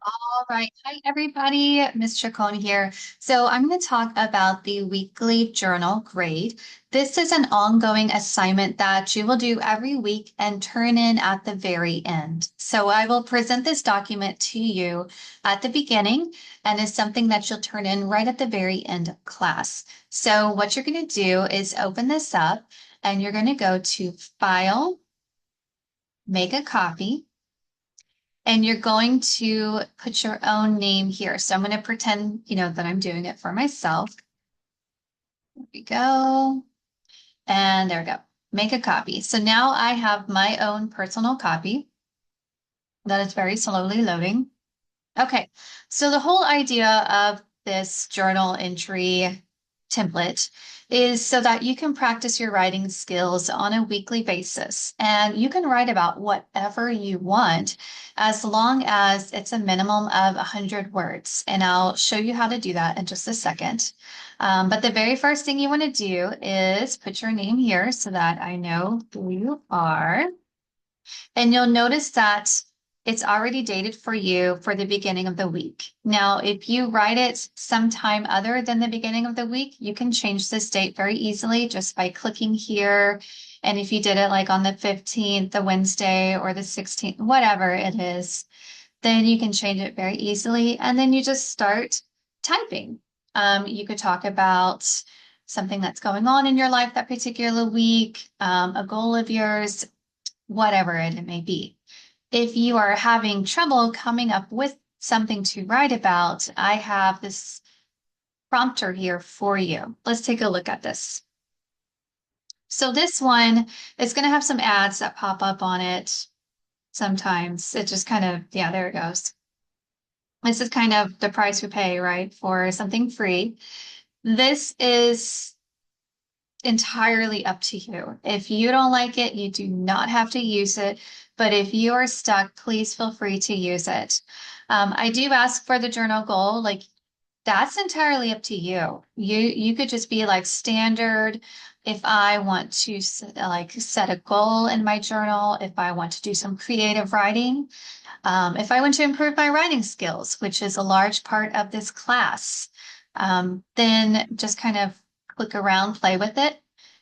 All right. Hi, everybody. Ms. Chacon here. So I'm going to talk about the weekly journal grade. This is an ongoing assignment that you will do every week and turn in at the very end. So I will present this document to you at the beginning, and it's something that you'll turn in right at the very end of class. So what you're going to do is open this up, and you're going to go to File, Make a Copy. And you're going to put your own name here. So I'm going to pretend, that I'm doing it for myself. There we go. And there we go. Make a copy. So now I have my own personal copy that is very slowly loading. Okay, so the whole idea of this journal entry template is so that you can practice your writing skills on a weekly basis. And you can write about whatever you want as long as it's a minimum of 100 words. And I'll show you how to do that in just a second. But the very first thing you want to do is put your name here so that I know who you are. And you'll notice that it's already dated for you for the beginning of the week. Now, if you write it sometime other than the beginning of the week, you can change this date very easily just by clicking here. And if you did it like on the 15th, the Wednesday, or the 16th, whatever it is, then you can change it very easily. And then you just start typing. You could talk about something that's going on in your life that particular week, a goal of yours, whatever it may be. If you are having trouble coming up with something to write about, I have this prompter here for you. Let's take a look at this. So this one is going to have some ads that pop up on it sometimes. It just kind of, yeah, there it goes. This is kind of the price we pay, right, for something free. This is entirely up to you. If you don't like it, you do not have to use it. But if you are stuck, please feel free to use it. I do ask for the journal goal. Like, that's entirely up to you. You could just be like standard. If I want to like set a goal in my journal, if I want to do some creative writing, if I want to improve my writing skills, which is a large part of this class, then just kind of click around, play with it.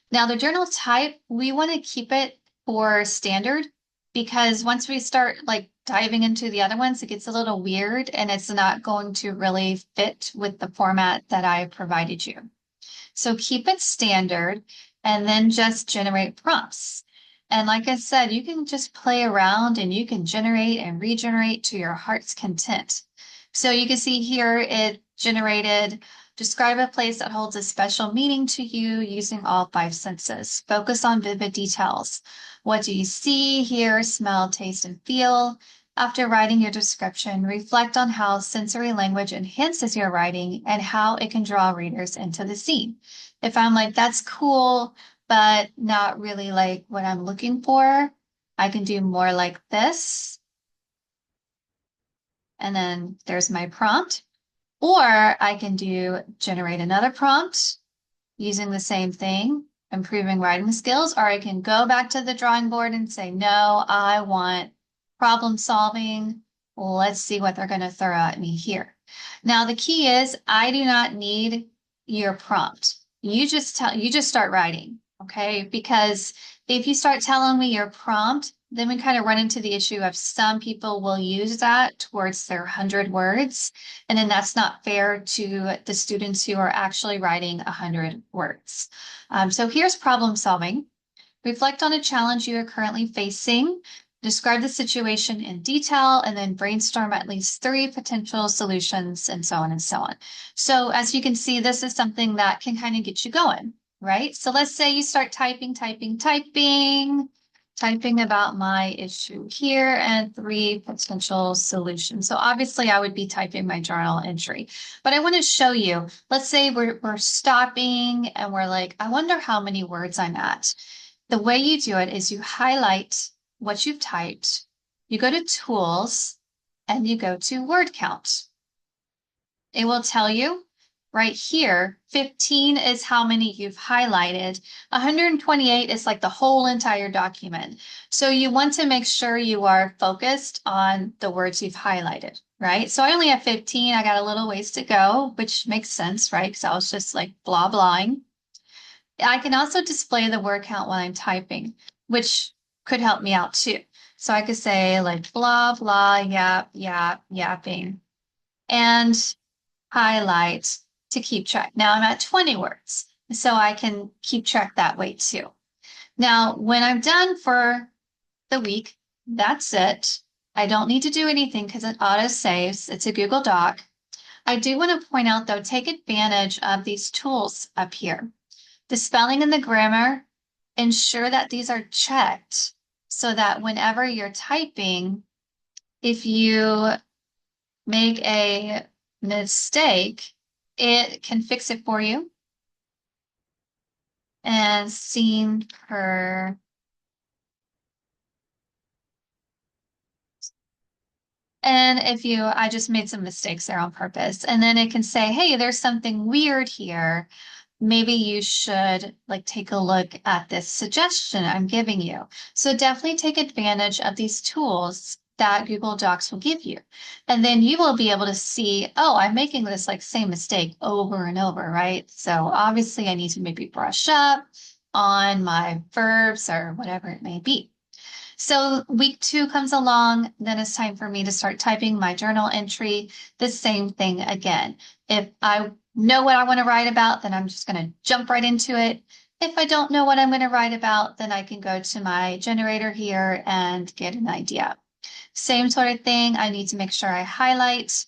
Now, the journal type, we want to keep it for standard because once we start like diving into the other ones, it gets a little weird and it's not going to really fit with the format that I provided you. So keep it standard and then just generate prompts. And like I said, you can just play around and you can generate and regenerate to your heart's content. So you can see here it generated, describe a place that holds a special meaning to you using all five senses. Focus on vivid details. What do you see, hear, smell, taste, and feel? After writing your description, reflect on how sensory language enhances your writing and how it can draw readers into the scene. If I'm like, that's cool, but not really like what I'm looking for, I can do more like this. And then there's my prompt. Or I can do generate another prompt using the same thing, improving writing skills, or I can go back to the drawing board and say, no, I want problem solving. Let's see what they're going to throw at me here. Now, the key is I do not need your prompt. You just start writing, okay? Because if you start telling me your prompt, then we kind of run into the issue of some people will use that towards their 100 words. And then that's not fair to the students who are actually writing 100 words. So here's problem solving. Reflect on a challenge you are currently facing. Describe the situation in detail and then brainstorm at least three potential solutions and so on and so on. So as you can see, this is something that can kind of get you going, right? So let's say you start typing about my issue here and three potential solutions. So obviously I would be typing my journal entry, but I want to show you, let's say we're stopping and we're like, I wonder how many words I'm at. The way you do it is you highlight what you've typed, you go to tools, and you go to word count. It will tell you right here, 15 is how many you've highlighted. 128 is like the whole entire document. So you want to make sure you are focused on the words you've highlighted, right? So I only have 15. I got a little ways to go, which makes sense, right? Because I was just like blah blahing. I can also display the word count when I'm typing, which could help me out too. So I could say like blah, blah, yap, yap, yapping, and highlight to keep track. Now I'm at 20 words, so I can keep track that way too. Now, when I'm done for the week, that's it. I don't need to do anything because it auto saves. It's a Google Doc. I do want to point out though, take advantage of these tools up here. The spelling and the grammar, ensure that these are checked so that whenever you're typing, if you make a mistake, it can fix it for you. And seen per. And if I just made some mistakes there on purpose. And then it can say, hey, there's something weird here. Maybe you should like take a look at this suggestion I'm giving you. So definitely take advantage of these tools that Google Docs will give you. And then you will be able to see, oh, I'm making this like same mistake over and over, right? So obviously I need to maybe brush up on my verbs or whatever it may be. So week 2 comes along, then it's time for me to start typing my journal entry. The same thing again. If I know what I want to write about, then I'm just going to jump right into it. If I don't know what I'm going to write about, then I can go to my generator here and get an idea. Same sort of thing. I need to make sure I highlight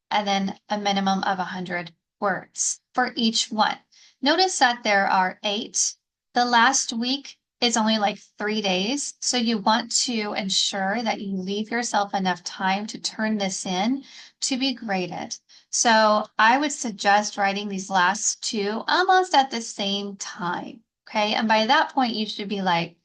and then a minimum of 100 words for each one. Notice that there are 8. The last week is only like 3 days. So you want to ensure that you leave yourself enough time to turn this in to be graded. So I would suggest writing these last 2 almost at the same time. Okay. And by that point, you should be like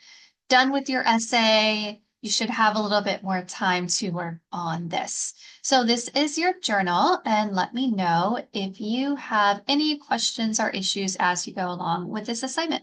done with your essay. You should have a little bit more time to work on this. So this is your journal, and let me know if you have any questions or issues as you go along with this assignment.